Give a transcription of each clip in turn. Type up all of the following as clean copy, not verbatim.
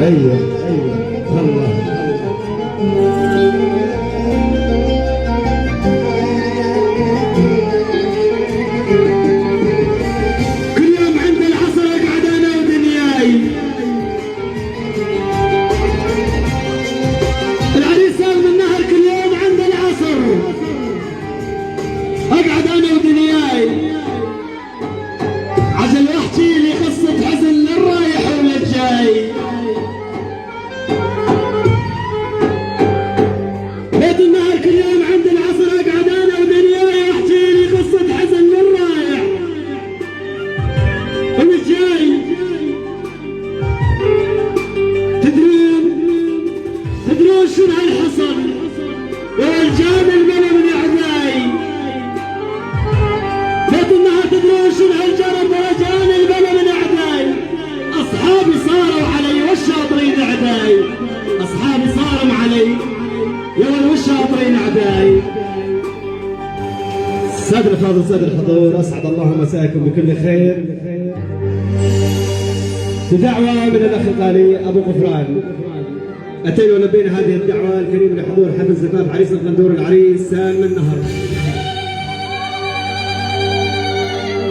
ايوه والله. اقعد انا ودنياي عشان احكي لي قصة حزن للرايح وللجاي. بيت النهر كل يوم عند العصر اقعد انا ودنياي احكي لي قصة حزن للرايح وللجاي. تدرون شنو هالحصل يا رجال البلا من اعداي. بيت النهر تدرون شنو هالجرب ورجال البلا من اعداي. اصحابي صاروا علي والشاطرين اعداي. اصحابي صاروا علي يا والشاطرين اعداي. سادة الفاضل سادة الحضور، اسعد الله مساءكم بكل خير. بدعوة من الاخ الغالي ابو غفران اتينا ولبينا هذه الدعوة الكريمة لحضور حفل زفاف عريس الغندور العريس سالم النهر.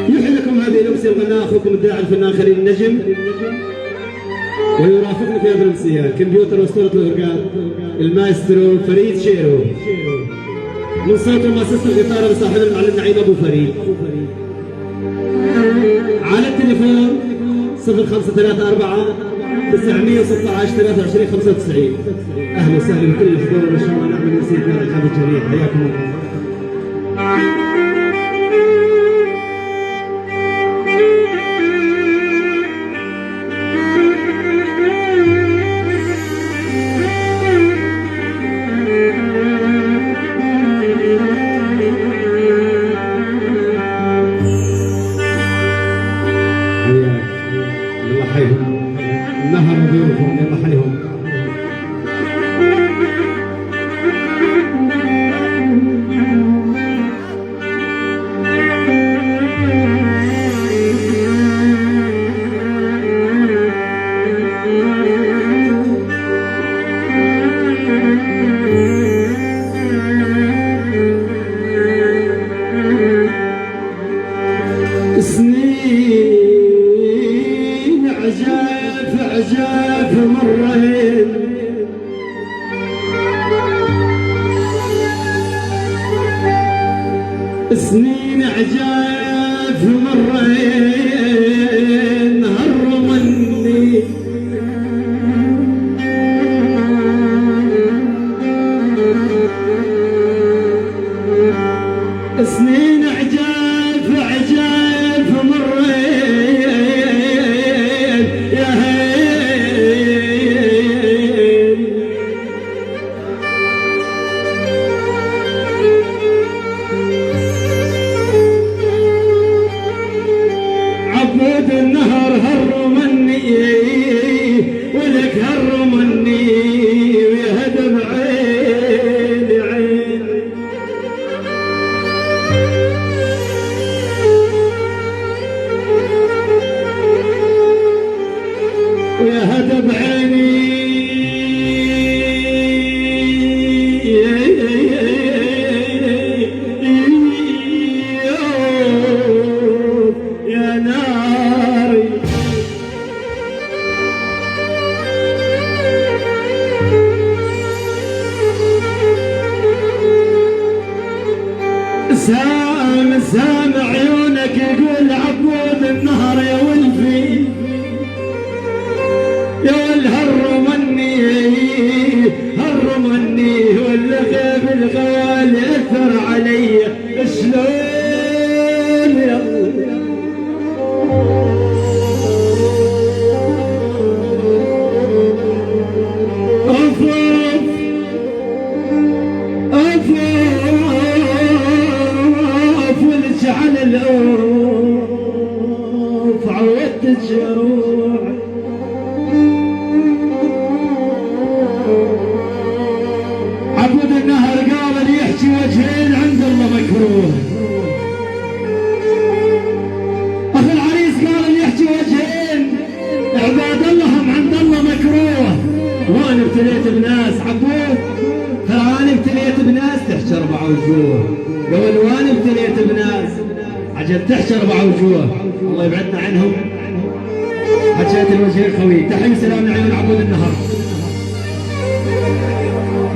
يحيي لكم هذه الامسية الغناء اخوكم الداعي الفنان خليل النجم، ويرافقني في هذه الامسية كمبيوتر واسطورة الغرقان المايسترو فريد شيرو، من صوت مؤسسة الغيطارة بصاحب المعلم نعيم ابو فريد. على التليفون 0534 916 23 95. اهلا وسهلا بكل الحضور وان شاء الله نعمل نسيت من الحب الجميع. حياكم الله. الله حيهم النهر وضيوفهم الله حيهم. سنين عجاف مرين سنين عجاف مرين هرمني سنين عجاف مرين يا هيل. عبود النهر هرمني ولك هرمني ويهدم عيني عين. ويهدم عيني يا ناري. سام عيونك يقول عبود النهر يا ولفي يا والهرمني هرمني ولا غيب الغوالي اثر علي شلون يا أفوف والجعل الأوف عودت الجروح. عبود النهر قال يحكي وجهين عند الله مكروه. أخي العريس قال يحكي وجهين عباد الله هم عند الله مكروه. ابتليت بناس عبود، تراني ابتليت بناس تحشى 4 وجوه، يا ولوان ابتليت بناس عجل تحشى 4 وجوه، الله يبعدنا عنهم. حجات الوجه الخوي، تحية وسلام لعيون عبود النهر،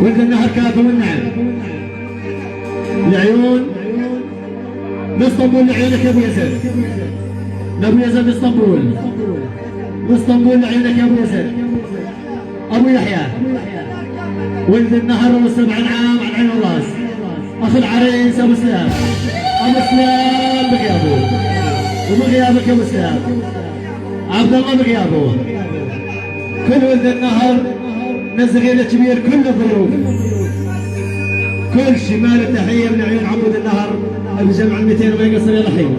ولد النهر كافي والنعم، لعيون باسطنبول، لعيونك يا ابو يزن، لابو يزن باسطنبول، باسطنبول لعيونك يا ابو يزن، ابو يحيى ولد النهر و7 عام على العين والراس، اخ العريس ابو سلام، ابو سلام بغيابه، وبغيابك يا ابو سلام، عبد الله بغيابه، كل ولد النهر نزغيله كبير، كل الضيوف، كل شمال تحيه من عيون عبود النهر بجمع 200 ما يقصر يا الحين.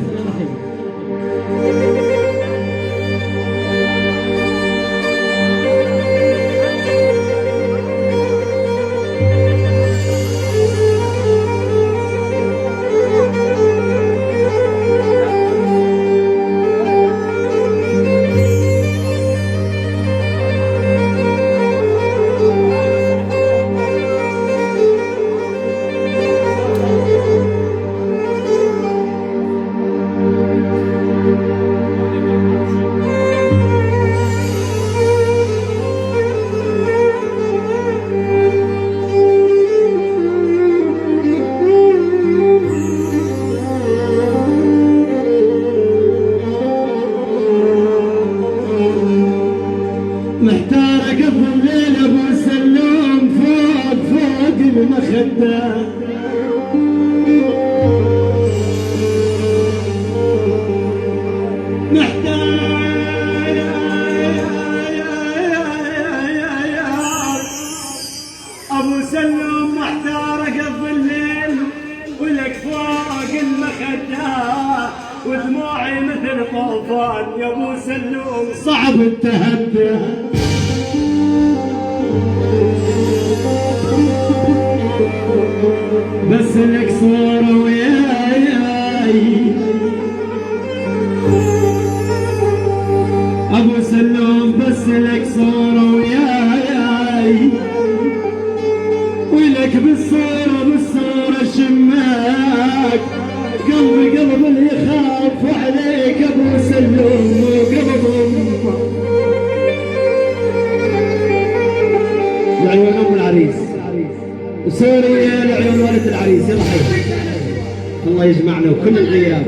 محتارك بالليل ابو سلوم فوق المخدة، محتار ابو سلوم، محتارك بالليل ولك فوق المخدة، ودموعي مثل طوفان يا ابو سلوم صعب التهدى. بس لك صورة وياي ابو سلوم، بس لك صورة وياي، ولك بالصورة شماك، قلبي قلب اللي يخاف عليك ابو سلوم، وقلب لعيون ام العريس وسوريا، لعيون والد العريس، يلا حي الله يجمعنا وكل الغياب.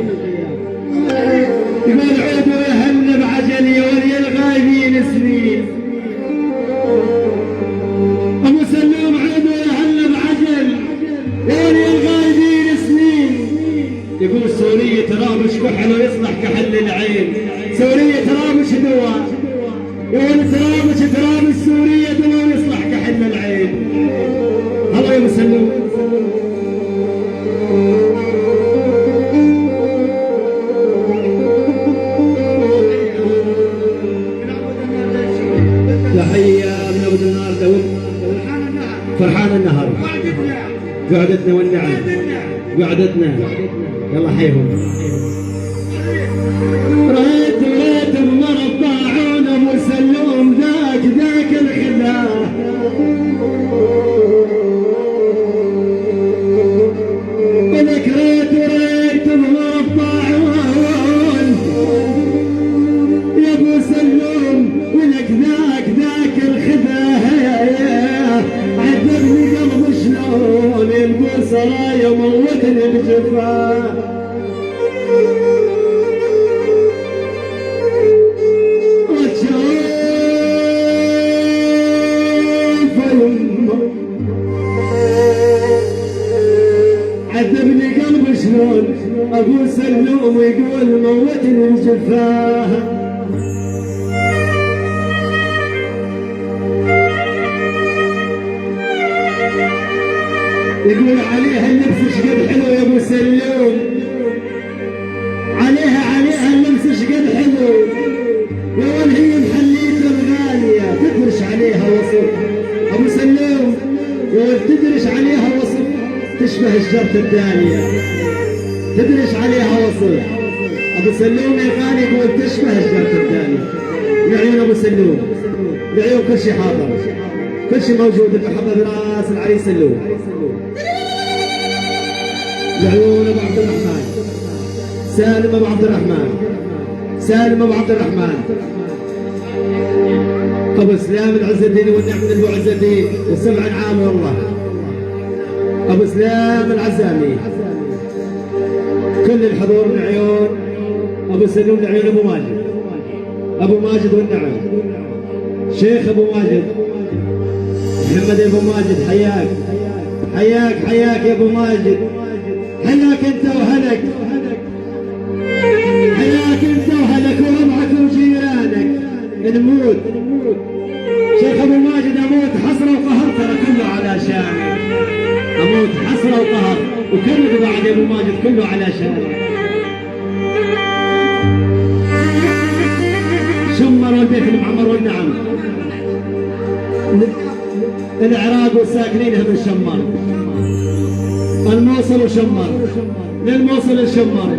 يقول عودوا يهل بعجل يا ولي الغايبين سنين، ابو سلوم عودوا يهل بعجل يا ولي الغايبين سنين. يقول سورية ترابش كحل ويصلح كحل العين، سورية ترابش دواء، يقول ترابش سورية دواء ويصلح كحل العين. الله يا ابو سلوم. تحية من عبد النهر داود، فرحان النهر، قعدتنا والنعم، قعدتنا يلا حيهم. ريت بمربعون ابو سلوم، ذاك الخلاف، ولك ريت بمربعون يا ابو سلوم، ولك ذاك الخذا، عذبني قلب شلون البصرايا موتني بجفاه. عذبني قلب شلون ابو سلوم، يقول موتني الجفاه. يقول عليها اللبس شقد حلو يا ابو سلوم، عليها اللبس شقد حلو، يا ولد هي محليته الغاليه تدرش عليها وصف ابو سلوم، يا ولد تدرش عليها وصف تشبه الجرة الدانية، تدرش عليها وصف ابو سلوم يا غالي، يقول تشبه الجرة الدانية. لعيون ابو سلوم، لعيون كل شيء حاضر، كل شيء موجود. المحبة براس العريس اللو لعيون ابو عبد الرحمن سالم ابو عبد الرحمن سالم ابو عبد الرحمن ابو سلام العز الدين والنعم من ابو عز الدين والسبع عام والله ابو سلام العزامي. كل الحضور من عيون ابو سلوم لعيون ابو ماجد ابو ماجد والنعم شيخ ابو ماجد محمد ابو ماجد. حياك حياك حياك يا ابو ماجد. حياك انت وهلك حياك انت وهلك وربعك وجيرانك. نموت شيخ ابو ماجد اموت حسره وقهر ترى كله على شانك. اموت حسره وقهر وكله بعد يا ابو ماجد كله على شانك. شمر والبيت المعمر والنعم العراق والساكنينها من شمر الموصل وشمر للموصل الشمر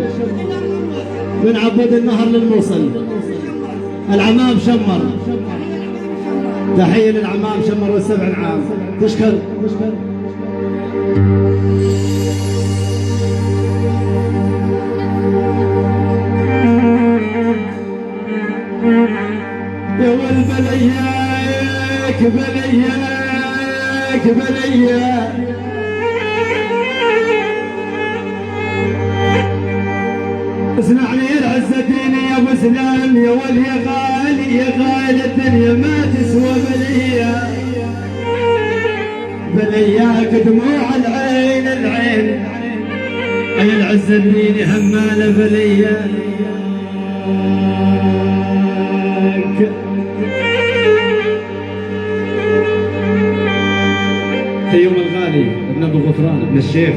من عبود النهر للموصل. العمام شمر تحية للعمام شمر والسبع عام. تشكر يا والبلياك بلياك بلياك اسمعني يا عز الدين يا ابو سلام يا ولي غالي يا غالي الدنيا ما تسوى بليا بلياك دموع العين العين يا العز الدين هماله بليا. يوم الغالي ابن ابو غفران ابن الشيخ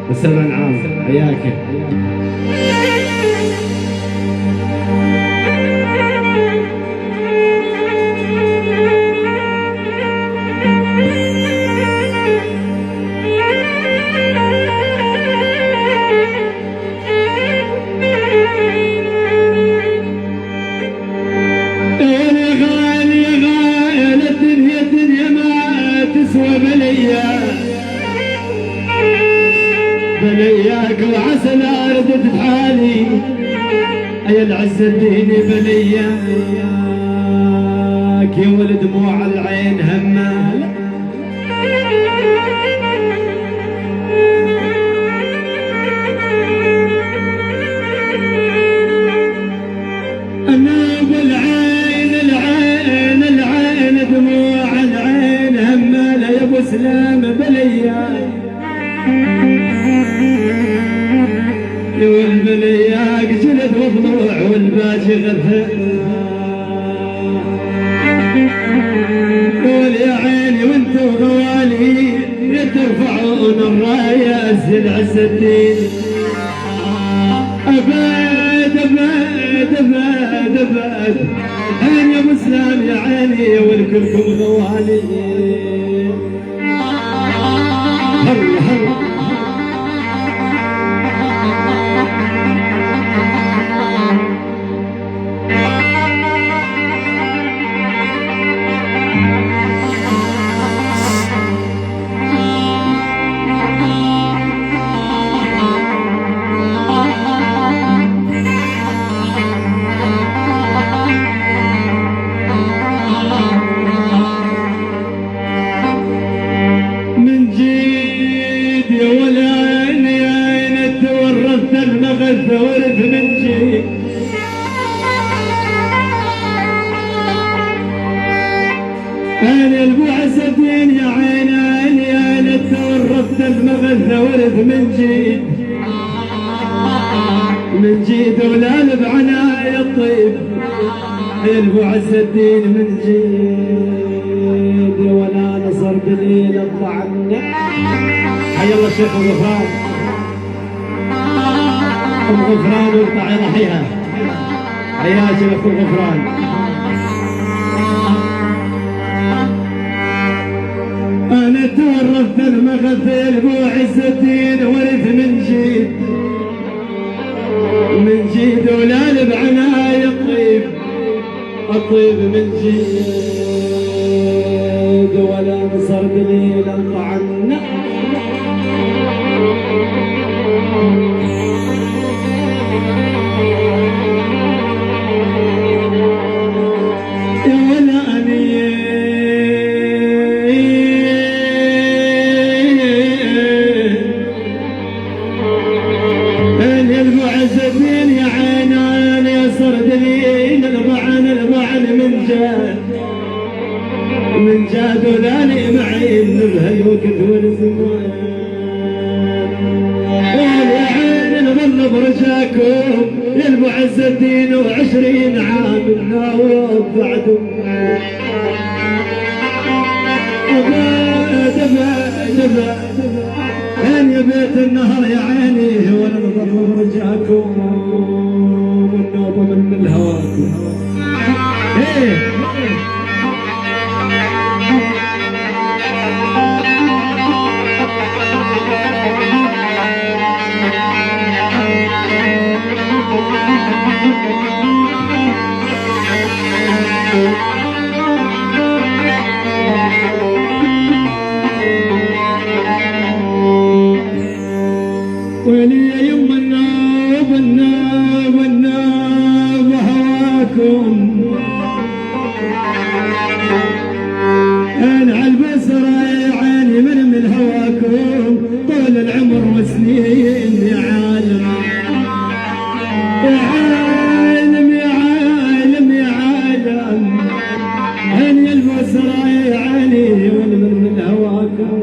والسبع عام. حياك بلياك وعسل أردت بحالي يا العز الدين بلياك يا ولد دموع العين همال. أنا بالعين العين العين دموع العين همال يا ابو سلام بلياك والبلياك جلد وضلوع والباجي غثاء قول يا عيني وانتو غوالي ترفعون الراية العز الدين. ابد ابد ابد ابد عين يا مسلم يا عيني والكلكم غوالي. هلا هلا ورث من جيد انا ابو عز الدين يا عين عيني انا تورثت المغثى ورث من جيد من جيد ولال بعناية الطيب يا ابو عز الدين من جيد ولا نصر دليل الطعن. حي الله الشيخ ابو غفران ابو غفران وارفع ضحيها. حياك يا ابو غفران. انا تورثت المغثى ابو عز الدين ورث من جيد من جيد ولال بعناية الطيب الطيب من جيد دليل طعنا من جاد ولاني معي النبه الوقت والزمان يا عين نظل برجاكم يا المعز الدين و20 عام الناوب بعدهم دبا يا بيت النهر يا عيني ولا نظل برجاكم والنوبه من الهواكم ولي يوم الناب هواكم انا عالبصر يا عيني من هواكم طول العمر وسنين يا عالم يا عالم يا عالم يا عالم عيني البصر يا عيني من هواكم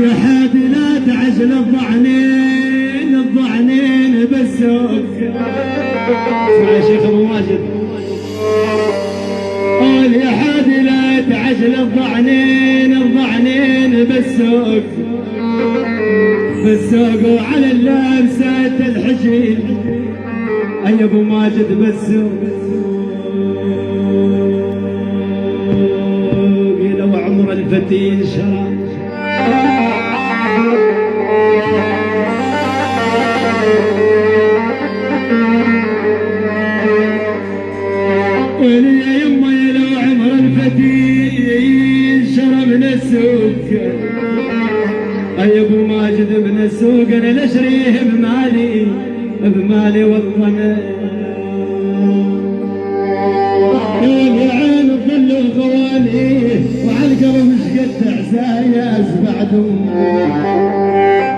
يا حادي لا تعجل الضعنين بالسوق اسمع يا شيخ ابو ماجد قول يا حادي لا تعجل الضعنين بالسوق وعلى اللامسات الحجيل اي ابو ماجد بالسوق لو عمر الفتيل شراب ولي يا يما لو عمر الفتيل شرى من السوق اي ابو ماجد من السوق انا نشريه بمالي والطمع يا عين ظل خواليه وعلى القلب مش قد عساياس بعدهم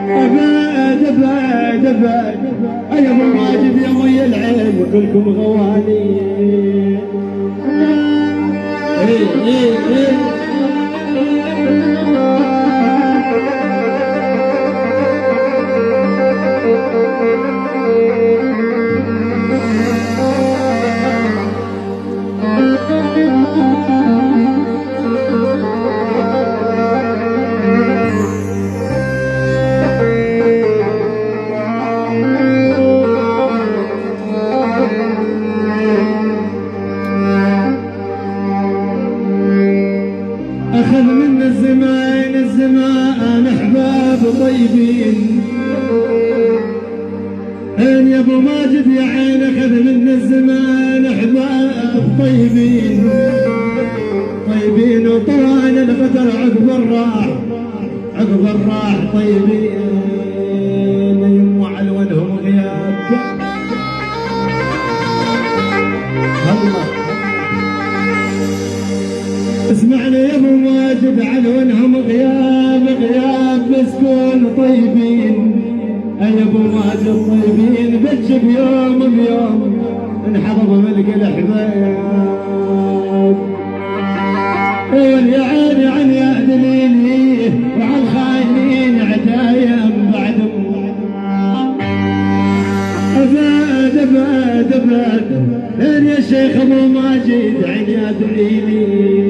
اباد يا ابو ماجد يا مي العين كلكم غوالي أخذ منا الزمان أحباب طيبين عين يا أبو ماجد يا عين أخذ منا الزمان أحباب طيبين وطوال القدر عقب الراح طيبين يمو علونهم غياب الله اسمعني يا ابو ماجد علونهم غياب مسكون طيبين يا ابو ماجد طيبين بتش بيوم انحضر ملك الاحباب قول يا عيني عن يا دليلي وعن خاينين عدايم بعدهم اباد يا شيخ ابو ماجد عن يا دليلي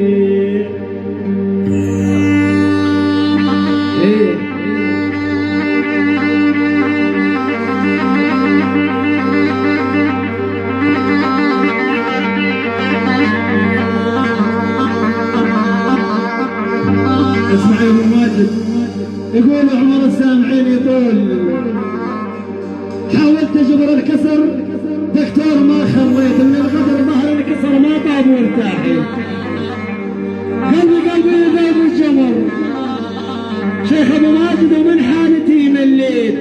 يقول عمر السامعين يقول حاولت اجبر الكسر دكتور ما خليت من القدر ظهر الكسر ما طاب وارتاحي قلبي ذاب الجمر شيخ ابو ماجد ومن حالتي مليت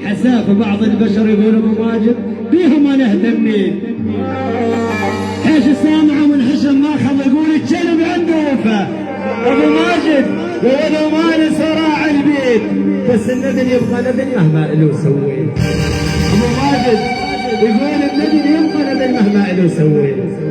حساف بعض البشر يقول ابو ماجد بيهم انا اهتميت حيش السامع منحشم ما خل يقول الكلب عنده وفا ابو ماجد ولو مال صراع البيت بس الندن يبغى ندن مهما له سويت ابو ماجد يقول الندن يبغى ندن مهما له سويت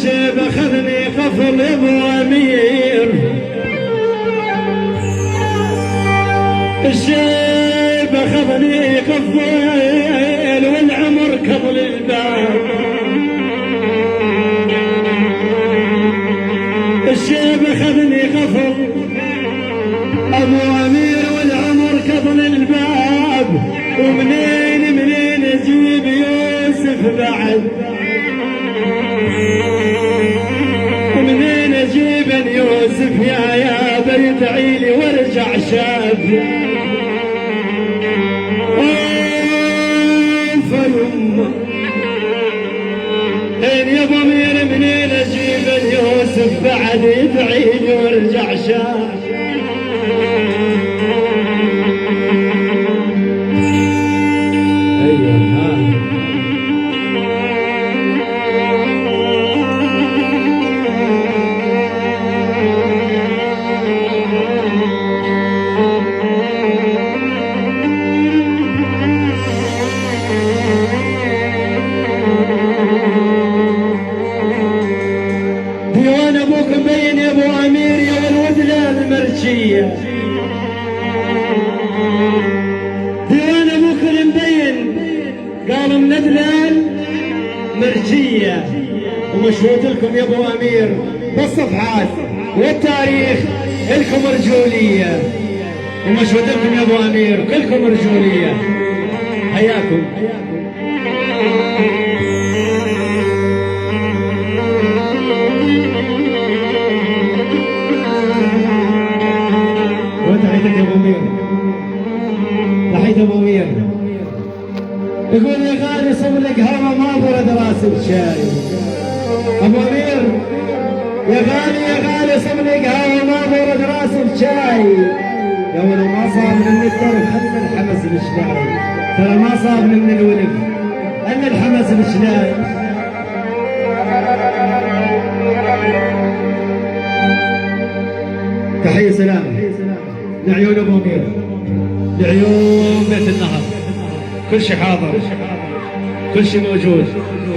الشيب اخذني قفل ابو امير الشيب اخذني قفل والعمر قبل الباب الشيب اخذني قفل ابو امير والعمر قبل الباب ومنين اجيب يوسف بعد ومنين اجيب يوسف يا بيدعي لي وارجع شاب فيما ان يا ضمير منين اجيب يوسف بعد يدعي لي وارجع شاب ديوان ابوك مبين يا ابو امير يا والودله المرجيه ديوان ابوك المبين قال من دلال مرجيه ومشهود لكم يا ابو امير بالصفحات والتاريخ لكم رجوليه ومشهود لكم يا ابو امير كلكم رجوليه حياكم تحية ابو امير تحية ابو امير يقول يا غالي صب لك هوا ما برد راسي بشاي ابو امير يا غالي صب لك هوا ما برد راسي بشاي لو ما صاب من الدرب حتى الحمس بشلاي ترى ما صاب من الولد ان الحمس بشلاي تحية سلام لعيون ابو امير لعيون بيت النهر كل شيء حاضر كل شيء موجود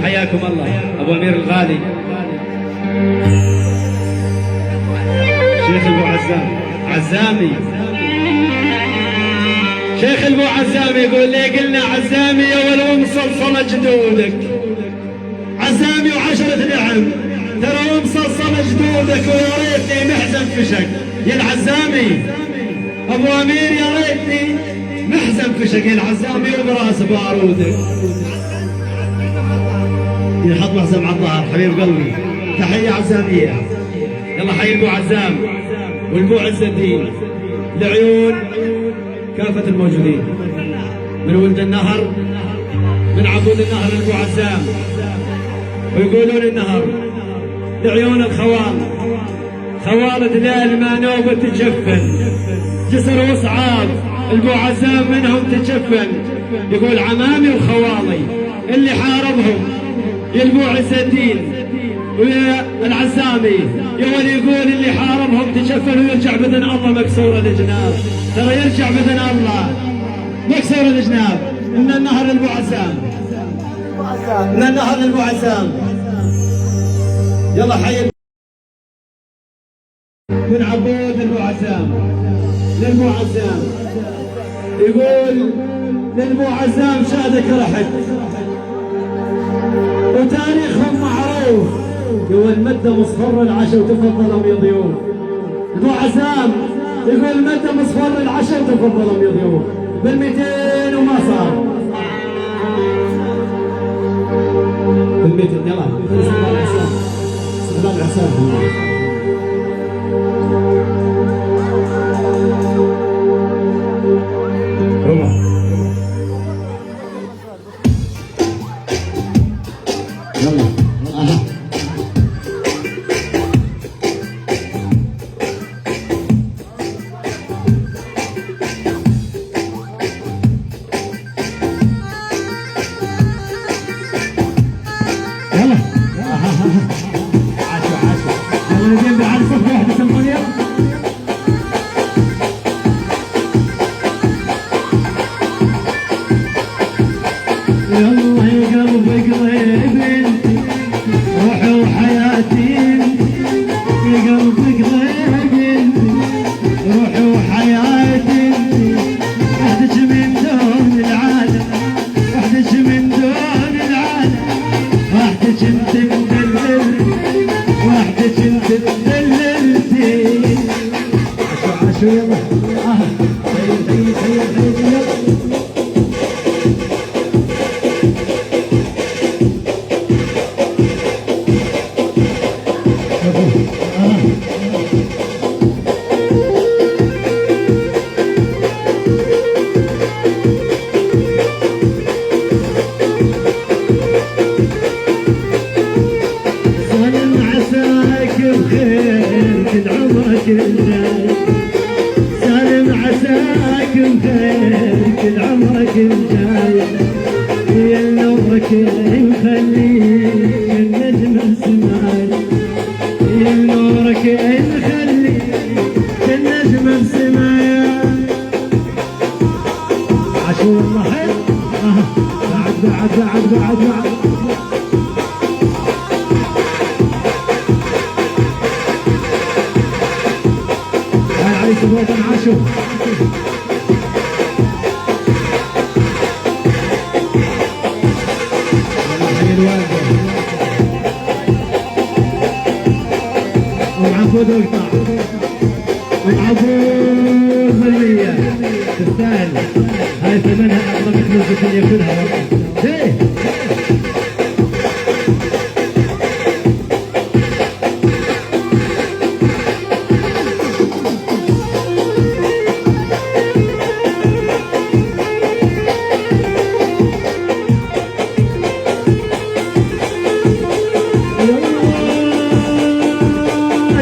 حياكم الله ابو امير الغالي شيخ ابو عزامي شيخ ابو عزامي يقول لي قلنا عزامي يا ولو مصلصله جدودك عزامي وعشرة نعم ترى مصلصله جدودك ويا ريتني محزن فشك يا العزامي ابو امير يا ريتني محزن فشك يا العزامي وبراس بارودك ينحط محزن على الظهر حبيب قلبي تحيه عزاميه يلا حي ابو عزام والبو عز الدين لعيون كافه الموجودين من ولد النهر من عبود النهر ابو عزام ويقولون النهر لعيون الخوان خوالد ليل ما نوبة تجفن، جسر وصعاب البو عزام منهم تجفن. يقول عمامي وخوالي اللي حاربهم يلبو عز الدين ويا العزامي، يا ولي يقول اللي حاربهم تجفن ويرجع باذن الله مكسور الجناب. ترى يرجع باذن الله مكسور الجناب. من النهر للبو عزام، من النهر للبو عزام. يلا حي من عبود للبو عزام، للبو عزام. يقول للبو عزام شادك رحت وتاريخهم معروف. يقول مدة مصفر العشاء وتفضلوا يا ضيوف. البو عزام يقول مدة مصفر العشاء وتفضلوا يا ضيوف. بال200 وما صار. بال200 يلا استقبال العسام، استقبال العسام. سالم عساك بخير كل عمرك الجاي، يا نورك مخليك النجم السماي، يا نورك مخليك النجم السماي. عاشور الله حلو بعد سبوة عاشور. ومعفود وقطع ومعفود ظلمية تستاهل، هاي ثمنها أعظم فلوس الدنيا كلها.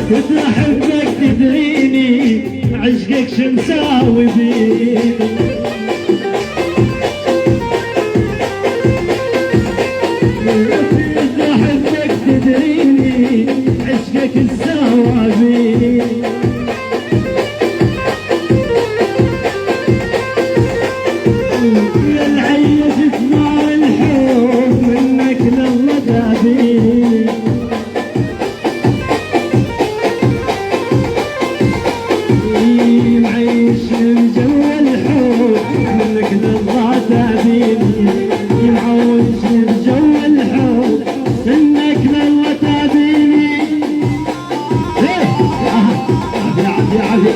كنت احبك تدريني عشقك شمساوي بيك، كنت احبك تدريني عشقك الساوى بيك. يا العيش ثمار الحب منك لله دابيك، معيش من جو الحب منك لله تابيني، معوش من جو الحب منك لله تابيني. عافية يا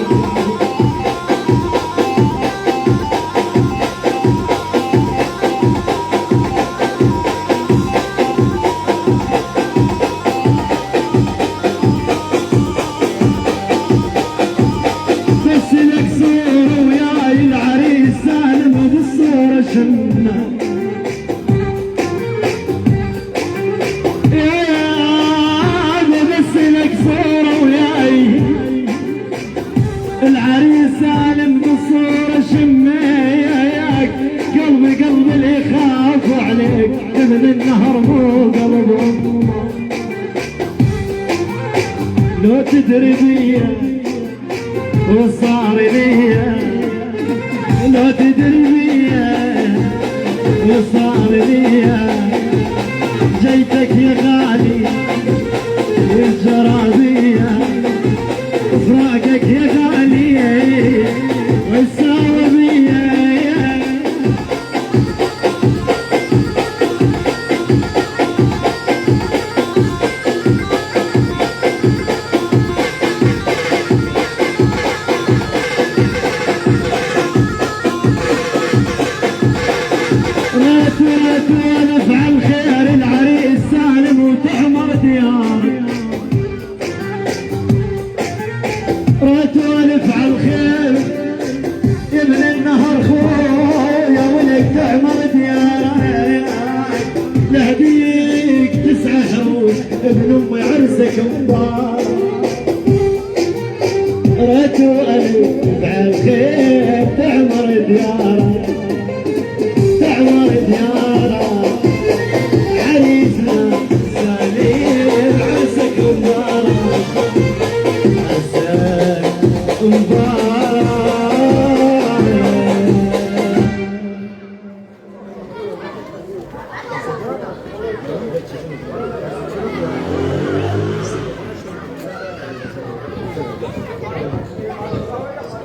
بس لك صورة وياي قلب أمه لو تدري بيا وصار ليا لو تدري بيا وصار ليا جيتك يا غالي الجرابية فراقك يا غالي والساوبية ونفعل خير العريس سالم وتعمر ديارك ريت ونفعل خير ابن النهر خويا ولك تعمر ديارك لهديك 9 حروف ابن امي عرسك مبارك ريت ونفعل خير تعمر ديارك تعمر ديارك عريسنا سليم عرسك مبارك عرسك مبارك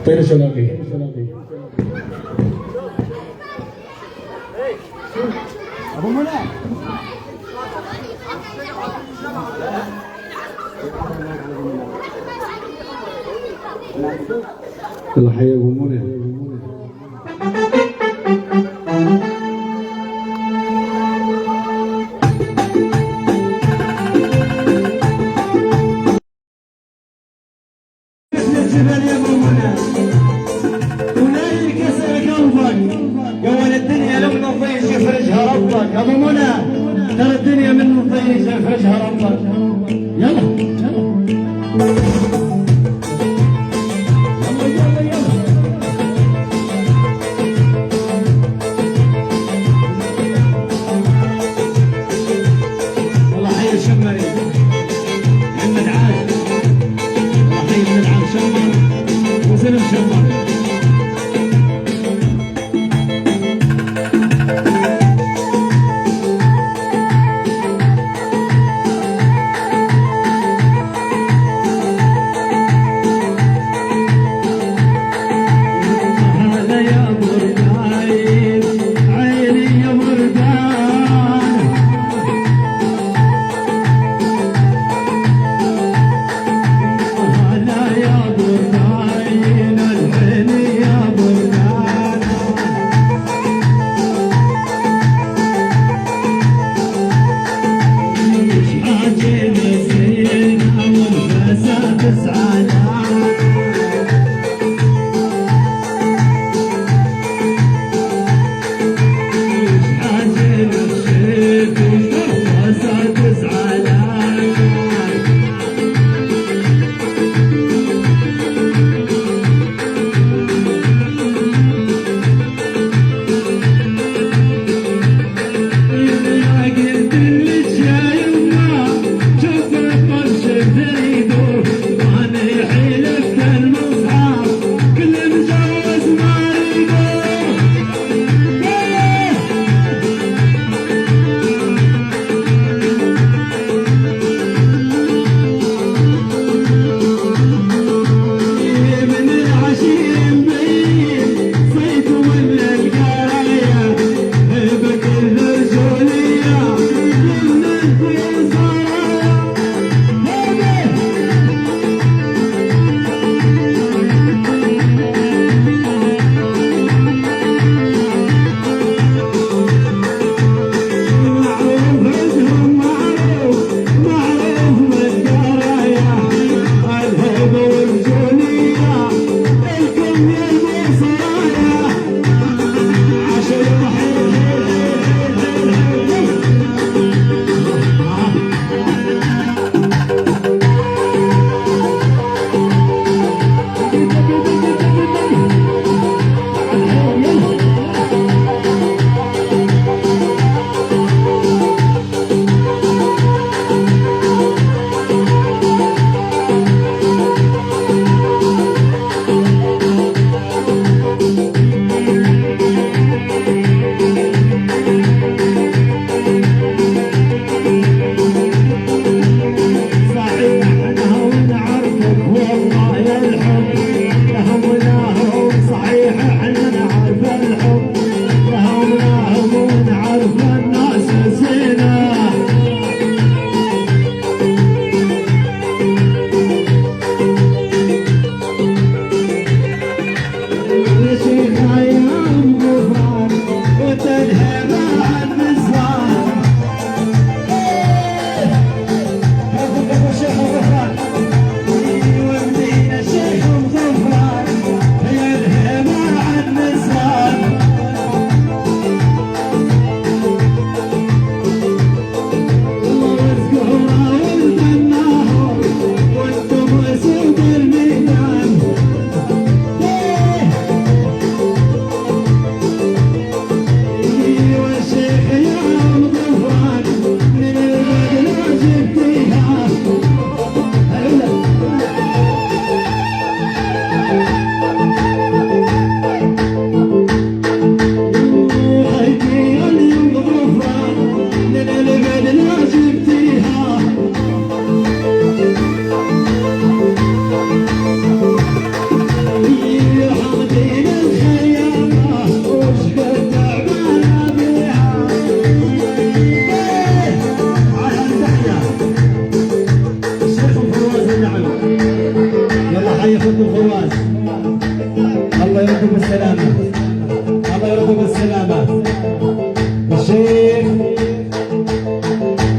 طير شلاقي أبو منى الله حي ابو منى. الجبل يا ابو منى ولا يكسر قلبك يا ولد الدنيا لو نضيج يفرجها ربك ابو منى ترى الدنيا من نضيج يفرجها ربك يلا والله حي الشمري محمد عاد والله حي ابن العم شمر وسلم شمر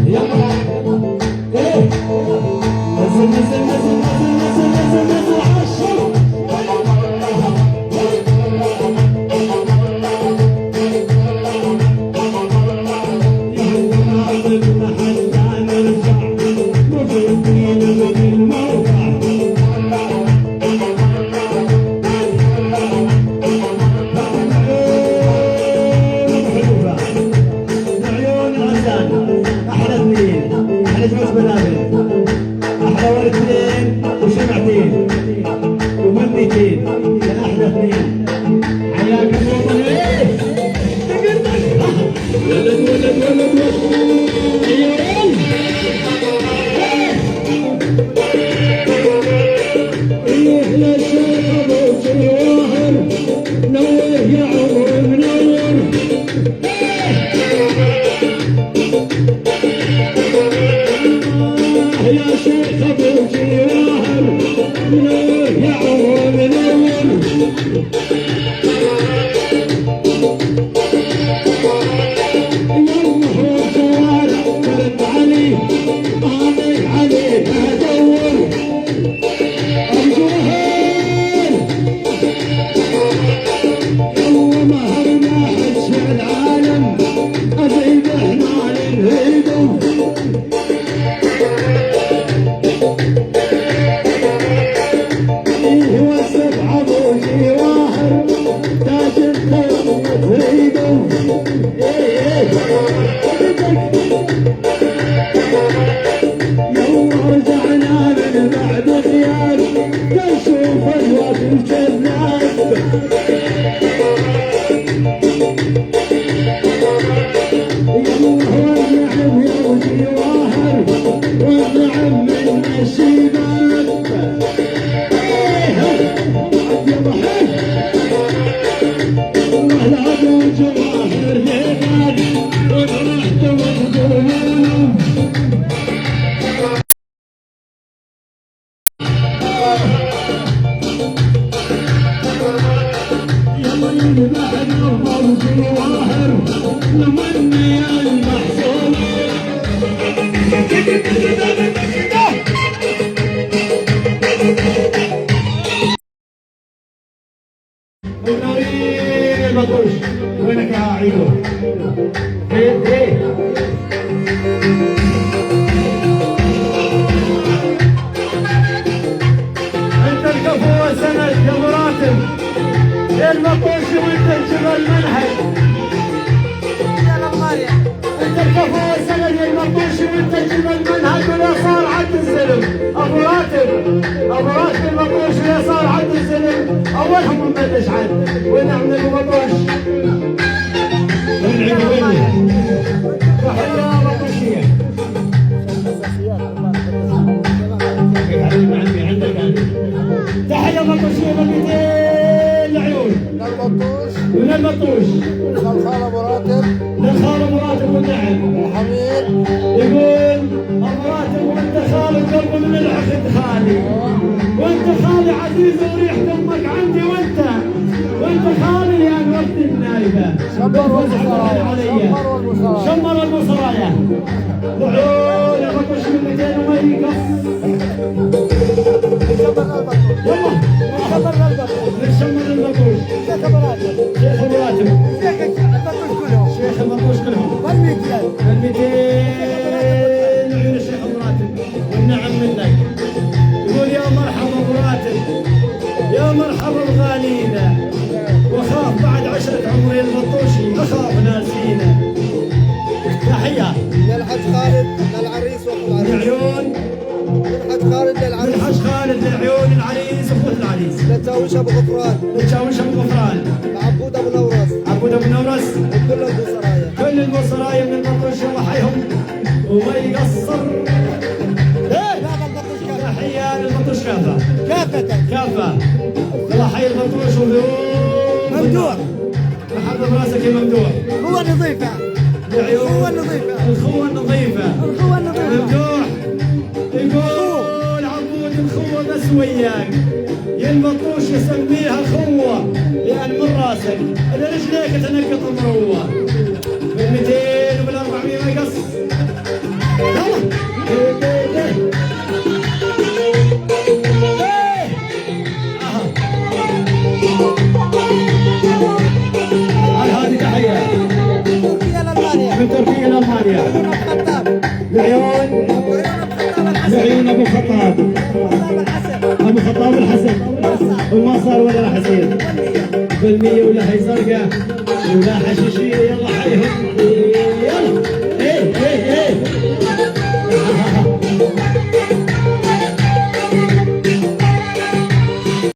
يلا ايه نزل نزل نزل نزل نزل نزل نزل على الشوط وينك يا عيدو؟ انت الكفو سند يا مراتب المطوش وانت الجبل منهج انت الكفو سند يا المطوش وانت الجبل منهج واليسار عد الزلم ابو راتب المطوش واليسار عد الزلم اولهم مبدش عد ونعم المطوش تحية مطوشية تحية مطوشية بالميتين العيون من المطوش للخال ابو راتب والنعم الحميد يقول ابو راتب وانت خالي قلبه من العقد خالي وانت خالي عزيز وريح دمك عندي وانت خالي يا وقت النايبه شمر المصرايا العيون يا مطوش من 200 وما يقص يلا نشمر المطوش شيخ ابو راتب شيخ المطوش كلهم بالميتين عيون الشيخ ابو راتب والنعم منك يقول يا مرحبا ابو راتب يا مرحبا الغالينا وخاف بعد عشرة عمري المطوشي اخاف ناسينا تحية للحج خالد للعريس واخو العريس العيون للحج خالد للعريس للحج خالد لعيون العريس واخوة العريس للتاويش ابو غفران للتشاويش ابو غفران لعبود ابو نورس عبود ابو نورس وكل البصرايا كل البصرايا من المطوش الله حيهم وما يقصر تحية للمطوش كافة الله حي المطوش ممدوح محمد راسك يا ممدوح هو نظيفة الخوة النظيفة ممدوح يقول عبود الخوة بس وياك يا المطوش يسميها خوة لأن من راسك إلى رجليك تنقط المروة بال200 وبال400 ما يقص بعيون ابو خطاب ابو خطاب الحسن وما صار ولا راح يصير بالمية ولا هي زرقاء ولا حشيشية يلا حيهم يلا